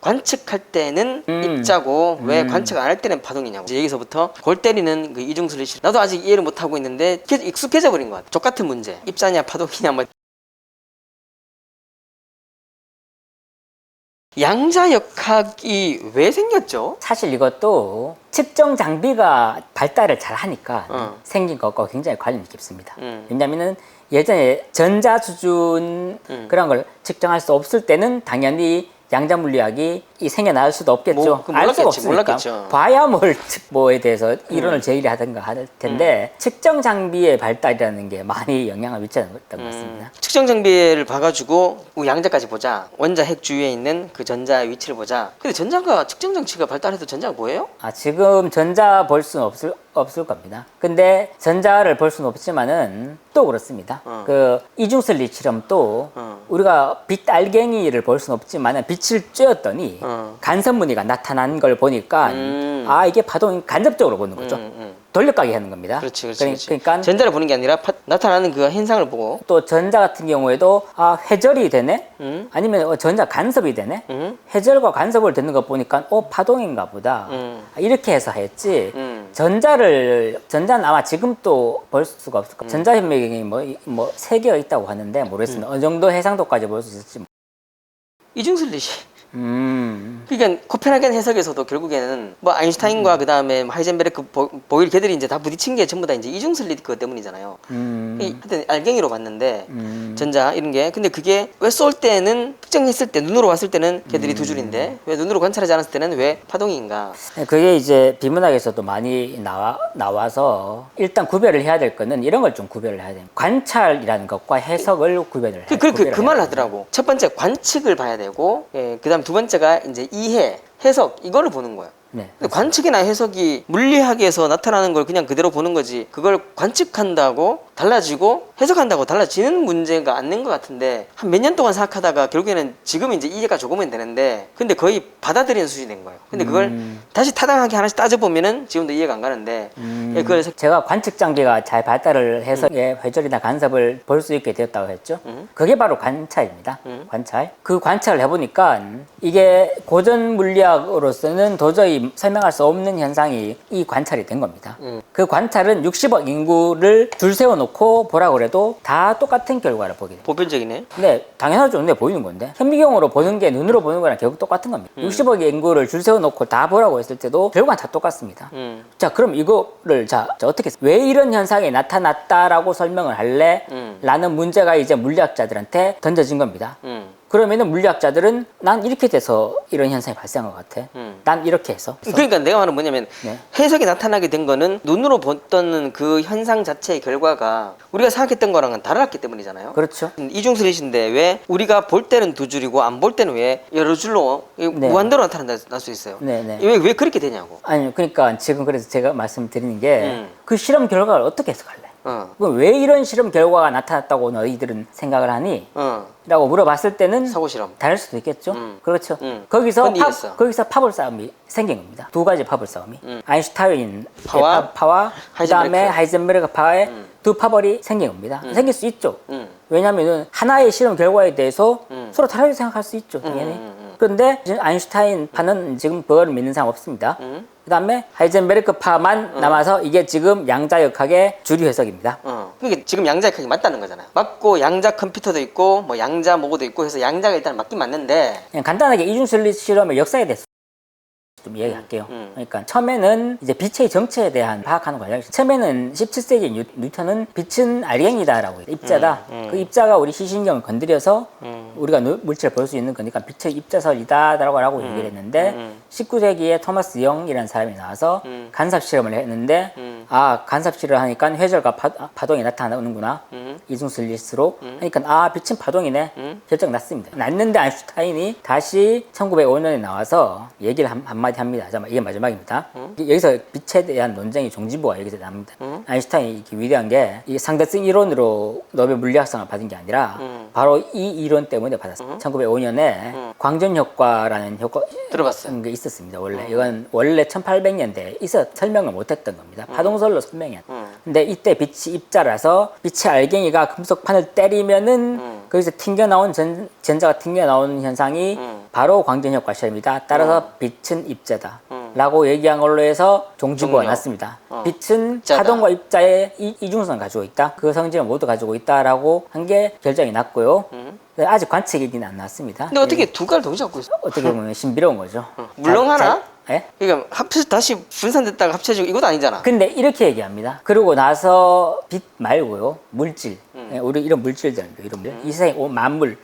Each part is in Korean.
관측할 때는 입자고 왜 관측 안 할 때는 파동이냐고. 이제 여기서부터 골 때리는 그 이중 슬릿이 나도 아직 이해를 못 하고 있는데 계속 익숙해져 버린 것 같아. 똑같은 문제. 입자냐 파동이냐 뭐. 양자역학이 왜 생겼죠? 사실 이것도 측정 장비가 발달을 잘 하니까 생긴 것과 굉장히 관련이 깊습니다. 왜냐면은 예전에 전자 수준 그런 걸 측정할 수 없을 때는 당연히 양자 물리학이 생겨날 수도 없겠죠. 알 수가 없으니까. 몰랐겠죠. 봐야 뭐에 대해서 이론을 제기하든가 할 텐데 측정 장비의 발달이라는 게 많이 영향을 미쳤던 것 같습니다. 측정 장비를 봐가지고 양자까지 보자. 원자 핵 주위에 있는 그 전자의 위치를 보자. 근데 전자가 측정 장치가 발달해도 전자가 뭐예요? 지금 전자 볼 수는 없을 겁니다. 근데 전자를 볼 수는 없지만은 또 그렇습니다. 그 이중슬릿 실험도 우리가 빛 알갱이를 볼 수는 없지만은 빛을 쬐었더니 간섭 무늬가 나타난 걸 보니까 이게 파동이 간접적으로 보는 거죠. 돌려가게 하는 겁니다. 그렇지. 그러니까 전자를 보는 게 아니라 나타나는 그 현상을 보고. 또 전자 같은 경우에도 회절이 되네? 아니면 전자 간섭이 되네? 회절과 간섭을 듣는 거 보니까 파동인가 보다. 이렇게 해서 했지. 전자는 아마 지금 또 볼 수가 없을 거예요. 전자현미경이 뭐 3개가 있다고 하는데 모르겠습니다. 어느 정도 해상도까지 볼 수 있을지. 이중슬릿이. 그러니까 코펜하겐 해석에서도 결국에는 뭐 아인슈타인과 그 다음에 하이젠베르크, 보일 걔들이 이제 다 부딪힌 게 전부 다 이제 이중슬릿 그것 때문이잖아요. 하여튼 알갱이로 봤는데 전자 이런 게 근데 그게 왜 쏠 때는 특정했을 때 눈으로 봤을 때는 걔들이 두 줄인데 왜 눈으로 관찰하지 않았을 때는 왜 파동인가? 그게 이제 비문학에서도 많이 나와서 일단 구별을 해야 될 거는 이런 걸 좀 구별을 해야 돼요. 관찰이라는 것과 해석을 구별을 해야 돼요. 그 말을 하더라고. 첫 번째 관측을 봐야 되고, 그다음 두 번째가 이제 이해, 해석 이거를 보는 거야. 네, 근데 관측이나 해석이 물리학에서 나타나는 걸 그냥 그대로 보는 거지. 그걸 관측한다고 달라지고 해석한다고 달라지는 문제가 않는 것 같은데 한 몇 년 동안 생각하다가 결국에는 지금 이제 이해가 조금은 되는데 근데 거의 받아들이는 수준이 된 거예요. 근데 그걸 다시 타당하게 하나씩 따져보면은 지금도 이해가 안 가는데 그걸 제가 관측 장비가 잘 발달을 해서 회절이나 간섭을 볼 수 있게 되었다고 했죠. 그게 바로 관찰입니다. 관찰. 그 관찰을 해보니까 이게 고전 물리학으로서는 도저히 설명할 수 없는 현상이 이 관찰이 된 겁니다. 그 관찰은 60억 인구를 줄 세워놓고 보라고 해도 다 똑같은 결과를 보게 돼요. 보편적이네. 네, 당연하죠. 눈에 보이는 건데 현미경으로 보는 게 눈으로 보는 거랑 결국 똑같은 겁니다. 60억 인구를 줄 세워놓고 다 보라고 했을 때도 결과는 다 똑같습니다. 자, 그럼 이거를 어떻게 왜 이런 현상이 나타났다라고 설명을 할래? 라는 문제가 이제 물리학자들한테 던져진 겁니다. 그러면은 물리학자들은 난 이렇게 돼서 이런 현상이 발생한 것 같아. 난 이렇게 해서. 그러니까 내가 말하는 뭐냐면 네. 해석이 나타나게 된 거는 눈으로 봤던 그 현상 자체의 결과가 우리가 생각했던 거랑은 달랐기 때문이잖아요. 그렇죠. 이중슬릿인데 왜 우리가 볼 때는 두 줄이고 안 볼 때는 왜 여러 줄로 무한대로 나타날 수 있어요. 네네. 왜 그렇게 되냐고. 아니, 그러니까 지금 그래서 제가 말씀드리는 게 그 실험 결과를 어떻게 해석할래? 그럼 왜 이런 실험 결과가 나타났다고 너희들은 생각을 하니? 라고 물어봤을 때는 사고 실험. 다를 수도 있겠죠. 그렇죠. 거기서 파벌 싸움이 생긴 겁니다. 두 가지 파벌 싸움이. 아인슈타인 파와 그다음에 하이젠베르크 파의 두 파벌이 생긴 겁니다. 생길 수 있죠. 왜냐하면 하나의 실험 결과에 대해서 서로 다르게 생각할 수 있죠. 당연히. 그런데 아인슈타인 파는 지금 그거를 믿는 사람 없습니다. 그 다음에 하이젠베르크 파만 남아서 이게 지금 양자역학의 주류 해석입니다. 그게 지금 양자역학이 맞다는 거잖아요. 맞고 양자 컴퓨터도 있고 뭐 양자 모고도 있고 해서 양자가 일단 맞긴 맞는데 그냥 간단하게 이중슬릿 실험의 역사에 대해서 좀 이야기할게요. 그러니까 처음에는 이제 빛의 정체에 대한 파악하는 과정. 처음에는 17세기 뉴턴은 빛은 알갱이다라고 해요. 입자다. 그 입자가 우리 시신경을 건드려서 우리가 물질을 볼 수 있는 거니까 빛의 입자설이다라고 얘기를 했는데 19세기에 토마스 영이라는 사람이 나와서 간섭 실험을 했는데 간섭 실험을 하니까 회절과 파동이 나타나는구나. 이중슬릿으로. 그러니까 빛은 파동이네. 결정 났습니다. 났는데 아인슈타인이 다시 1905년에 나와서 얘기를 한마디 합니다. 이게 마지막입니다. 여기서 빛에 대한 논쟁의 종지부가 여기서 나옵니다. 아인슈타인이 이렇게 위대한 게 이 상대성 이론으로 노벨 물리학상을 받은 게 아니라 바로 이 이론 때문에 받았어요. 1905년에 광전 효과라는 효과 들어봤어요. 게 있었습니다. 이건 원래 1800년대에 설명을 못했던 겁니다. 파동설로 설명해야 돼요. 근데 이때 빛이 입자라서 빛의 알갱이가 금속판을 때리면은 거기서 튕겨나온 전자가 튕겨나오는 현상이 바로 광전효과 실험이다. 따라서 빛은 입자다. 라고 얘기한 걸로 해서 종지부가 종료. 났습니다. 빛은 입자다. 파동과 입자의 이중성을 가지고 있다. 그 성질을 모두 가지고 있다라고 한 게 결정이 났고요. 아직 관측 얘기는 안 났습니다. 근데 어떻게 두 가를 동시에 갖고 있어? 어떻게 보면 신비로운 거죠. 물렁하나? 예? 그러니까 합쳐서 다시 분산됐다가 합쳐지고 이것도 아니잖아. 근데 이렇게 얘기합니다. 그러고 나서 빛 말고요. 물질. 예, 우리 이런 물질들인데 이런 물. 이 세상에 만물.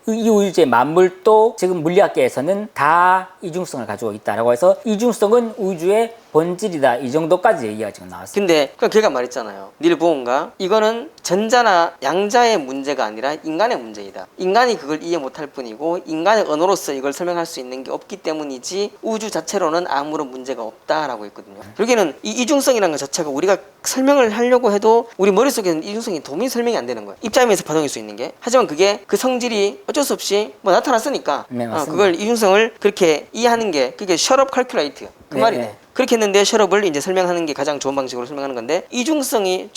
이 우주의 만물도 지금 물리학계에서는 다 이중성을 가지고 있다라고 해서 이중성은 우주의 본질이다. 이 정도까지 얘기가 지금 나왔어요. 근데 그 걔가 말했잖아요. 닐 보온가 이거는 전자나 양자의 문제가 아니라 인간의 문제이다. 인간이 그걸 이해 못할 뿐이고 인간의 언어로서 이걸 설명할 수 있는 게 없기 때문이지 우주 자체로는 아무런 문제가 없다라고 했거든요. 결국에는 이 이중성이라는 것 자체가 우리가 설명을 하려고 해도 우리 머릿속에는 이중성이 도무지 설명이 안 되는 거예요. 입자면에서 파동일 수 있는 게. 하지만 그게 그 성질이 어쩔 수 없이 뭐 나타났으니까 네, 맞습니다. 그걸 이중성을 그렇게 이해하는 게 그게 셔럽 칼큘레이트 그 네, 말이네. 네. 그렇게 했는데 셔럽을 이제 설명하는 게 가장 좋은 방식으로 설명하는 건데 이중성이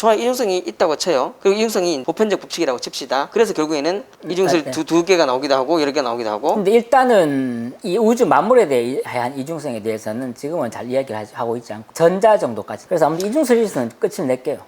있다고 쳐요. 그리고 이중성이 보편적 법칙이라고 칩시다. 그래서 결국에는 이중설 네. 두 개가 나오기도 하고 여러 개가 나오기도 하고. 근데 일단은 이 우주 만물에 대한 이중성에 대해서는 지금은 잘 이야기를 하고 있지 않고 전자 정도까지. 그래서 아무튼 이중설리스는 끝을 낼게요.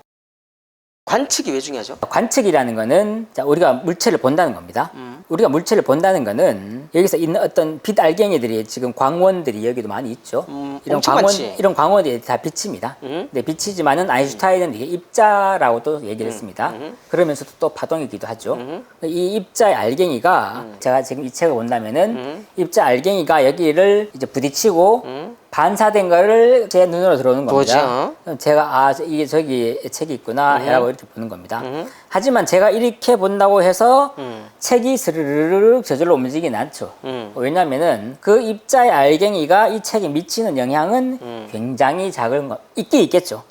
관측이 왜 중요하죠? 관측이라는 거는 자, 우리가 물체를 본다는 겁니다. 우리가 물체를 본다는 거는 여기서 있는 어떤 빛 알갱이들이 지금 광원들이 여기도 많이 있죠. 이런 엄청 광원, 많지. 이런 광원들이 다 빛입니다. 네, 빛이지만은 아인슈타인은 이게 입자라고 또 얘기를 했습니다. 그러면서도 또 파동이기도 하죠. 이 입자의 알갱이가 제가 지금 이 책을 본다면은 입자 알갱이가 여기를 이제 부딪히고 반사된 거를 제 눈으로 들어오는 겁니다. 그럼 제가 이게 저기 책이 있구나 라고 이렇게 보는 겁니다. 하지만 제가 이렇게 본다고 해서 책이 스르르르 저절로 움직이진 않죠. 왜냐면은 그 입자의 알갱이가 이 책에 미치는 영향은 굉장히 작은 거 있긴 있겠죠.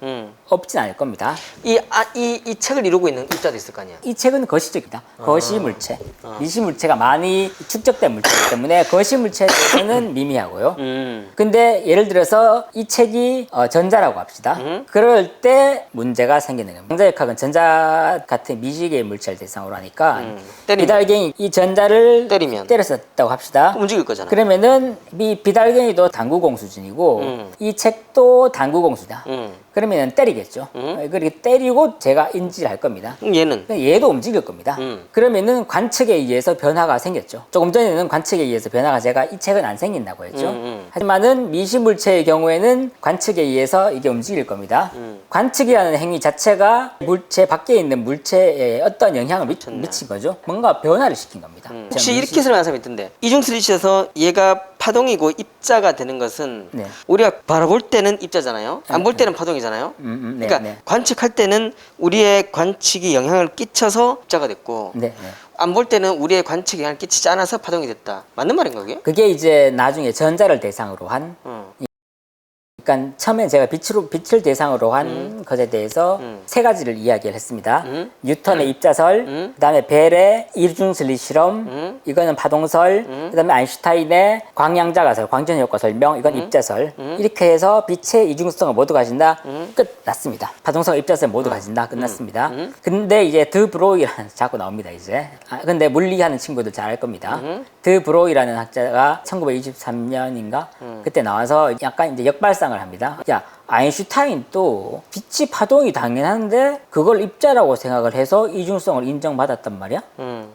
없진 않을 겁니다. 이 책을 이루고 있는 입자도 있을 거 아니야. 이 책은 거시적이다. 거시물체. 미시물체가 많이 축적된 물체이기 때문에 거시물체에 대해서는 미미하고요. 근데 예를 들어서 이 책이 전자라고 합시다. 그럴 때 문제가 생기는 겁니다. 양자역학은 전자 같은 미시계의 물체를 대상으로 하니까 비달갱이 이 전자를 때렸었다고 합시다. 움직일 거잖아. 그러면은 이 비달갱이도 당구공 수준이고 이 책도 당구공 수준이다. 그러면 때리겠죠. 그렇게 때리고 제가 인지를 할 겁니다. 얘는 얘도 움직일 겁니다. 그러면은 관측에 의해서 변화가 생겼죠. 조금 전에는 관측에 의해서 변화가 제가 이 책은 안 생긴다고 했죠. 하지만은 미시물체의 경우에는 관측에 의해서 이게 움직일 겁니다. 관측이라는 행위 자체가 물체 밖에 있는 물체에 어떤 영향을 미친 거죠. 뭔가 변화를 시킨 겁니다. 혹시 이렇게 설명하는 사람이 있던데 이중슬릿에서 얘가 파동이고 입자가 되는 것은 네. 우리가 바라볼 때는 입자잖아요. 안 볼 때는 파동이잖아요. 네, 그러니까 네. 관측할 때는 우리의 관측이 영향을 끼쳐서 입자가 됐고 네, 네. 안 볼 때는 우리의 관측이 영향을 끼치지 않아서 파동이 됐다. 맞는 말인가 그게? 그게 이제 나중에 전자를 대상으로 한 그러니까 처음에 제가 빛을 대상으로 한 것에 대해서 세 가지를 이야기를 했습니다. 뉴턴의 입자설, 그다음에 벨의 이중슬릿 실험, 이거는 파동설, 그다음에 아인슈타인의 광양자가설, 광전효과 설명, 이건 입자설. 이렇게 해서 빛의 이중성을 모두 가진다. 끝났습니다. 파동성, 입자설 모두 가진다. 끝났습니다. 근데 이제 드 브로이라는 자꾸 나옵니다 이제. 근데 물리하는 친구들 잘 알 겁니다. 드 브로이라는 학자가 1923년인가 그때 나와서 약간 이제 역발상을 합니다. 야, 아인슈타인도 빛이 파동이 당연한데 그걸 입자라고 생각을 해서 이중성을 인정받았단 말이야?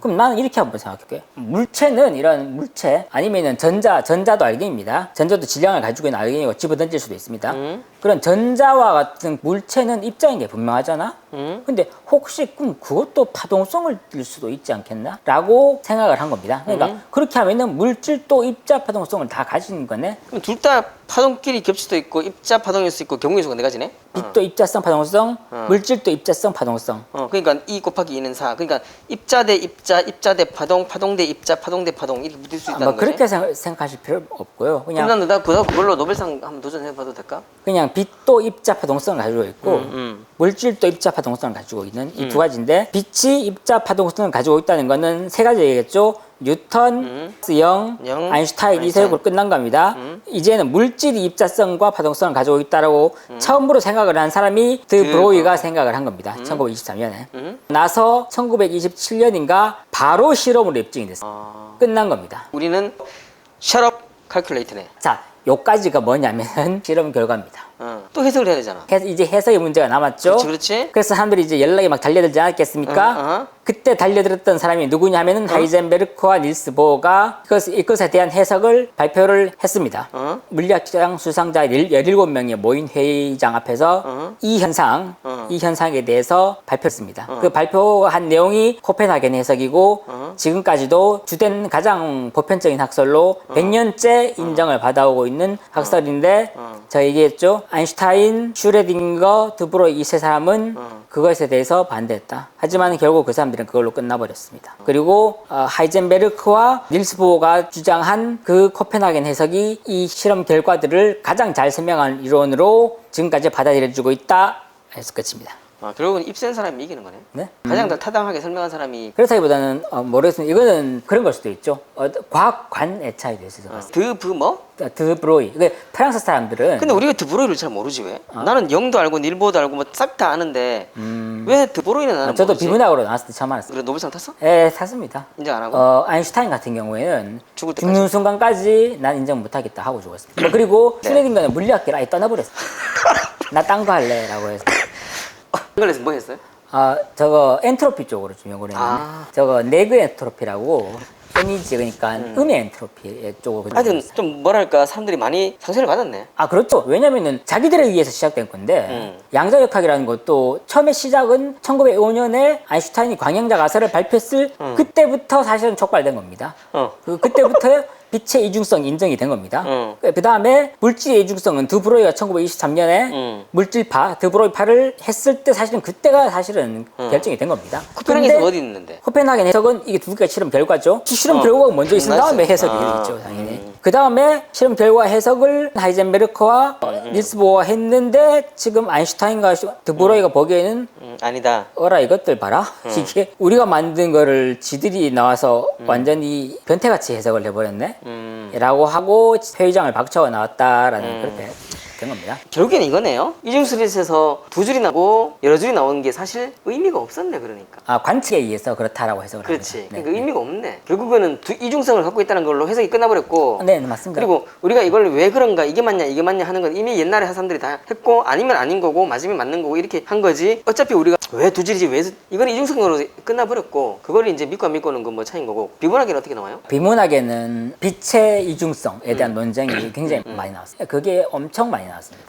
그럼 나는 이렇게 한번 생각할게. 물체는 이런 물체 아니면은 전자도 알갱이입니다. 전자도 질량을 가지고 있는 알갱이고 집어던질 수도 있습니다. 그런 전자와 같은 물체는 입자인 게 분명하잖아? 근데 혹시 그럼 그것도 파동성을 띨 수도 있지 않겠나? 라고 생각을 한 겁니다. 그러니까 그렇게 하면은 물질도 입자 파동성을 다 가지는 거네? 그럼 둘 다 파동끼리 겹칠 수도 있고 입자 파동일 수 있고 경우의 수가 네 가지네? 빛도 입자성 파동성, 물질도 입자성 파동성. 그러니까 2 곱하기 2는 4. 그러니까 입자 대 입자, 입자 대 파동, 파동 대 입자, 파동 대 파동 이렇게 붙일 수 있다는 뭐 거지? 그렇게 생각하실 필요 없고요. 그냥 그럼 나 그걸로 노벨상 한번 도전해봐도 될까? 그냥 빛도 입자 파동성을 가지고 있고 물질도 입자 파동성을 가지고 있는 이 두 가지인데 빛이 입자 파동성을 가지고 있다는 거는 세 가지겠죠. 뉴턴, 영, 아인슈타인 이 세 개로 끝난 겁니다. 이제는 물질이 입자성과 파동성을 가지고 있다라고 처음으로 생각을 한 사람이 드 브로이가 생각을 한 겁니다. 1923년에. 나서 1927년인가 바로 실험으로 입증이 됐어요. 끝난 겁니다. 우리는 셔럽 칼큘레이터네. 자, 요까지가 뭐냐면은 실험 결과입니다. 또 해석을 해야 되잖아. 이제 해석의 문제가 남았죠. 그렇지, 그렇지. 그래서 사람들이 이제 연락이 막 달려들지 않았겠습니까? 그때 달려들었던 사람이 누구냐 하면은 하이젠베르크와 닐스 보어가 이것에 대한 해석을 발표를 했습니다. 물리학장 수상자 17명이 모인 회의장 앞에서 이 현상에 대해서 발표했습니다. 그 발표한 내용이 코펜하겐 해석이고 지금까지도 주된 가장 보편적인 학설로 100년째 인정을 받아오고 있는 학설인데 제가 얘기했죠. 아인슈타인, 슈레딩거, 드브로이 이 세 사람은 그것에 대해서 반대했다. 하지만 결국 그 사람들은 그걸로 끝나버렸습니다. 그리고 하이젠베르크와 닐스 보어가 주장한 그 코펜하겐 해석이 이 실험 결과들을 가장 잘 설명한 이론으로 지금까지 받아들여지고 있다 해서 끝입니다. 결국은 입센 사람이 이기는 거네. 네? 가장 더 타당하게 설명한 사람이. 그렇다기보다는 모르겠습니다. 이거는 그런 걸 수도 있죠. 과학관의 차이도 있어요. 드브로이. 프랑스 사람들은 근데 우리가 드브로이를 잘 모르지 왜? 나는 영도 알고 닐보도 알고 뭐 싹 다 아는데 왜 드브로이는 나는 저도 모르지? 비문학으로 나왔을 때 처음 알았어요. 그래 노벨상 탔어? 예, 탔습니다. 인정 안 하고? 아인슈타인 같은 경우에는 죽을 때까지. 죽는 순간까지 난 인정 못하겠다 하고 죽었습니다. 그리고 슈레딩거는 물리학계를 아예 떠나버렸어요. 나 딴 거 할래 라고 해서. 그래서 뭐 했어요? 저거 엔트로피 쪽으로 좀 연구를 했는데 저거 네그 엔트로피라고 에너지 그러니까 음의 엔트로피 쪽으로 하여튼 좀 뭐랄까 사람들이 많이 상처를 받았네. 그렇죠. 왜냐면은 자기들에 의해서 시작된 건데 양자역학이라는 것도 처음에 시작은 1905년에 아인슈타인이 광양자 가설을 발표했을 그때부터 사실은 촉발된 겁니다. 그때부터 빛의 이중성이 인정이 된 겁니다. 그 다음에 물질의 이중성은 드브로이가 1923년에 물질파, 드브로이파를 했을 때 사실은 그때가 사실은 결정이 된 겁니다. 코펜하겐에서 어디 있는데? 코펜하겐 해석은 이게 두 개가 실험 결과죠. 실험 결과가 먼저 있은 다음에 해석이 있죠, 당연히. 그 다음에 실험 결과 해석을 하이젠베르크와 닐스 보어가 했는데 지금 아인슈타인과 드브로이가 보기에는 아니다. 어라 이것들 봐라. 이게 우리가 만든 거를 지들이 나와서 완전히 변태같이 해석을 해버렸네. 라고 하고 회의장을 박차고 나왔다라는 그렇게 된 겁니다. 결국에는 이거네요. 이중슬릿에서 두 줄이 나고 여러 줄이 나오는 게 사실 의미가 없었네. 그러니까. 관측에 의해서 그렇다라고 해석을 그렇지. 합니다. 그러니까 의미가 없네. 결국에는 이중성을 갖고 있다는 걸로 해석이 끝나버렸고. 네, 맞습니다. 그리고 우리가 이걸 왜 그런가 이게 맞냐 하는 건 이미 옛날에 사람들이 다 했고 아니면 아닌 거고 맞으면 맞는 거고 이렇게 한 거지. 어차피 우리가 왜 두 줄이지 왜 이건 이중성으로 끝나버렸고 그걸 이제 믿고 안 믿고는 그 뭐 차이인 거고. 비문학에는 어떻게 나와요? 비문학에는 빛의 이중성에 대한 논쟁이 굉장히 많이 나왔어요. 그게 엄청 많이 나왔습니다.